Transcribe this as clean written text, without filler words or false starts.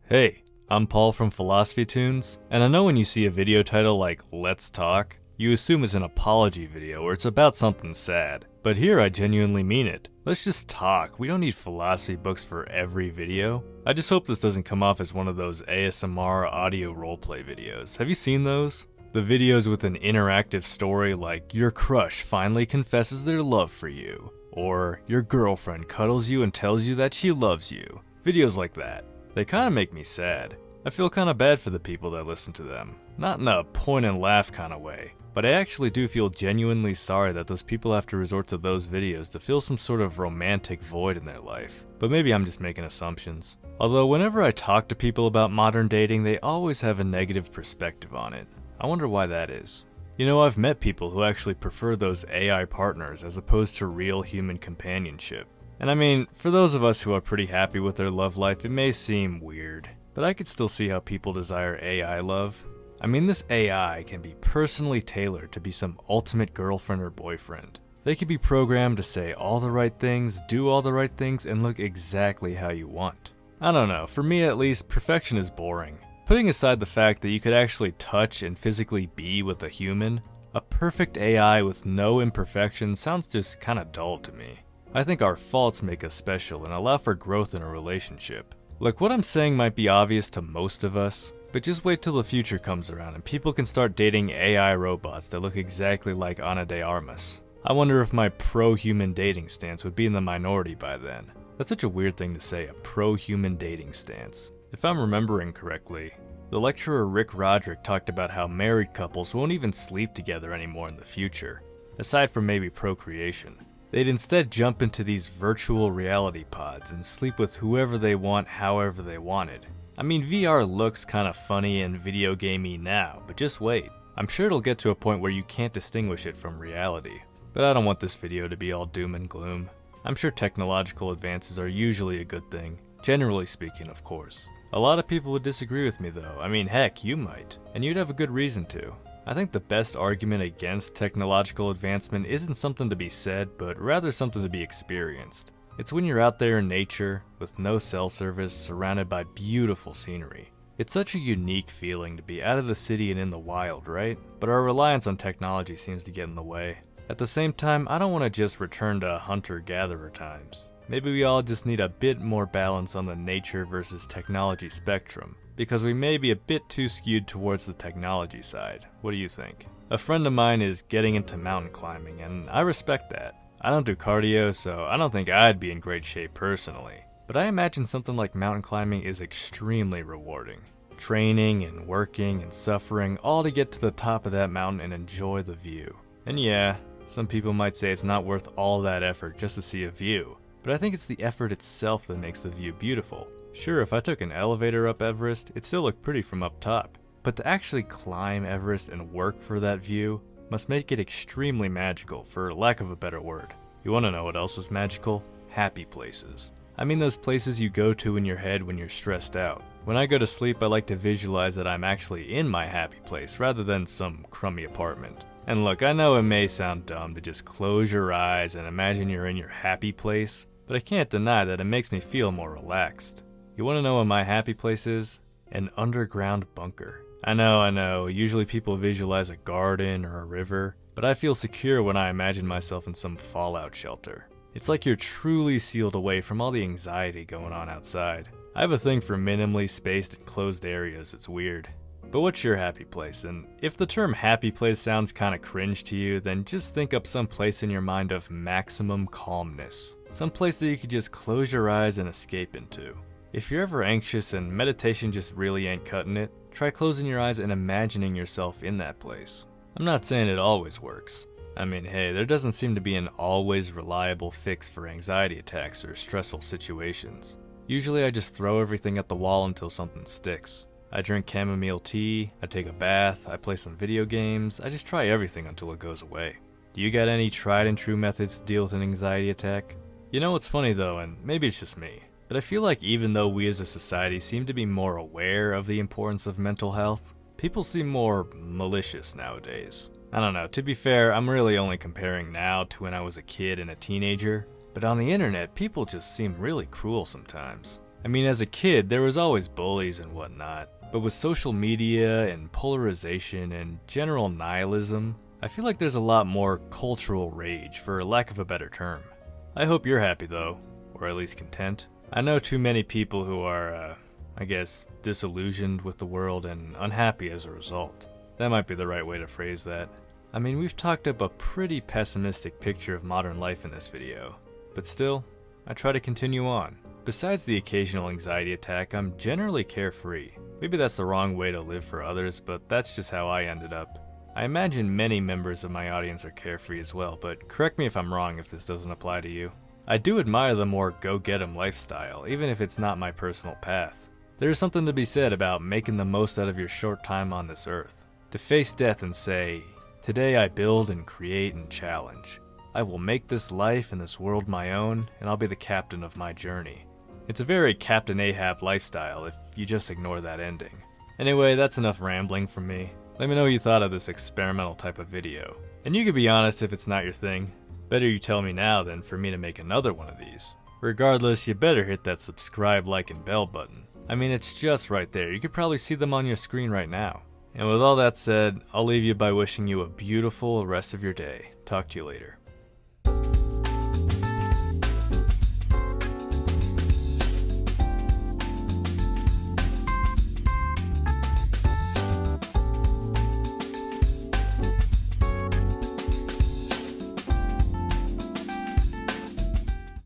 Hey, I'm Paul from Philosophy Tunes, and I know when you see a video title like Let's Talk, you assume it's an apology video or it's about something sad. But here I genuinely mean it. Let's just talk. We don't need philosophy books for every video. I just hope this doesn't come off as one of those ASMR audio roleplay videos. Have you seen those? The videos with an interactive story like your crush finally confesses their love for you, or your girlfriend cuddles you and tells you that she loves you. Videos like that. They kinda make me sad. I feel kinda bad for the people that listen to them. Not in a point and laugh kinda way, but I actually do feel genuinely sorry that those people have to resort to those videos to fill some sort of romantic void in their life. But maybe I'm just making assumptions. Although whenever I talk to people about modern dating, they always have a negative perspective on it. I wonder why that is. You know, I've met people who actually prefer those AI partners as opposed to real human companionship. And I mean, for those of us who are pretty happy with their love life, it may seem weird, but I could still see how people desire AI love. I mean, this AI can be personally tailored to be some ultimate girlfriend or boyfriend. They can be programmed to say all the right things, do all the right things, and look exactly how you want. I don't know, for me at least, perfection is boring. Putting aside the fact that you could actually touch and physically be with a human, a perfect AI with no imperfections sounds just kinda dull to me. I think our faults make us special and allow for growth in a relationship. Look, what I'm saying might be obvious to most of us, but just wait till the future comes around and people can start dating AI robots that look exactly like Ana de Armas. I wonder if my pro-human dating stance would be in the minority by then. That's such a weird thing to say, a pro-human dating stance. If I'm remembering correctly, the lecturer Rick Roderick talked about how married couples won't even sleep together anymore in the future, aside from maybe procreation. They'd instead jump into these virtual reality pods and sleep with whoever they want however they wanted. I mean, VR looks kinda funny and video gamey now, but just wait. I'm sure it'll get to a point where you can't distinguish it from reality. But I don't want this video to be all doom and gloom. I'm sure technological advances are usually a good thing, generally speaking, of course. A lot of people would disagree with me though. I mean, heck, you might, and you'd have a good reason to. I think the best argument against technological advancement isn't something to be said, but rather something to be experienced. It's when you're out there in nature, with no cell service, surrounded by beautiful scenery. It's such a unique feeling to be out of the city and in the wild, right? But our reliance on technology seems to get in the way. At the same time, I don't want to just return to hunter-gatherer times. Maybe we all just need a bit more balance on the nature versus technology spectrum, because we may be a bit too skewed towards the technology side. What do you think? A friend of mine is getting into mountain climbing, and I respect that. I don't do cardio, so I don't think I'd be in great shape personally. But I imagine something like mountain climbing is extremely rewarding. Training and working and suffering, all to get to the top of that mountain and enjoy the view. And yeah, some people might say it's not worth all that effort just to see a view, but I think it's the effort itself that makes the view beautiful. Sure, if I took an elevator up Everest, it'd still look pretty from up top. But to actually climb Everest and work for that view must make it extremely magical, for lack of a better word. You wanna know what else is magical? Happy places. I mean those places you go to in your head when you're stressed out. When I go to sleep, I like to visualize that I'm actually in my happy place rather than some crummy apartment. And look, I know it may sound dumb to just close your eyes and imagine you're in your happy place, but I can't deny that it makes me feel more relaxed. You wanna know what my happy place is? An underground bunker. I know, usually people visualize a garden or a river, but I feel secure when I imagine myself in some fallout shelter. It's like you're truly sealed away from all the anxiety going on outside. I have a thing for minimally spaced and closed areas, it's weird. But what's your happy place? And if the term happy place sounds kinda cringe to you, then just think up some place in your mind of maximum calmness. Some place that you could just close your eyes and escape into. If you're ever anxious and meditation just really ain't cutting it, try closing your eyes and imagining yourself in that place. I'm not saying it always works. I mean, hey, there doesn't seem to be an always reliable fix for anxiety attacks or stressful situations. Usually I just throw everything at the wall until something sticks. I drink chamomile tea, I take a bath, I play some video games, I just try everything until it goes away. Do you got any tried and true methods to deal with an anxiety attack? You know what's funny though, and maybe it's just me, but I feel like even though we as a society seem to be more aware of the importance of mental health, people seem more malicious nowadays. I don't know, to be fair, I'm really only comparing now to when I was a kid and a teenager, but on the internet, people just seem really cruel sometimes. I mean, as a kid, there was always bullies and whatnot, but with social media and polarization and general nihilism, I feel like there's a lot more cultural rage, for lack of a better term. I hope you're happy though, or at least content. I know too many people who are, disillusioned with the world and unhappy as a result. That might be the right way to phrase that. I mean, we've talked up a pretty pessimistic picture of modern life in this video, but still, I try to continue on. Besides the occasional anxiety attack, I'm generally carefree. Maybe that's the wrong way to live for others, but that's just how I ended up. I imagine many members of my audience are carefree as well, but correct me if I'm wrong if this doesn't apply to you. I do admire the more go-get-'em lifestyle, even if it's not my personal path. There is something to be said about making the most out of your short time on this earth. To face death and say, "Today I build and create and challenge. I will make this life and this world my own, and I'll be the captain of my journey." It's a very Captain Ahab lifestyle if you just ignore that ending. Anyway, that's enough rambling from me. Let me know what you thought of this experimental type of video. And you can be honest if it's not your thing. Better you tell me now than for me to make another one of these. Regardless, you better hit that subscribe, like, and bell button. I mean, it's just right there. You could probably see them on your screen right now. And with all that said, I'll leave you by wishing you a beautiful rest of your day. Talk to you later.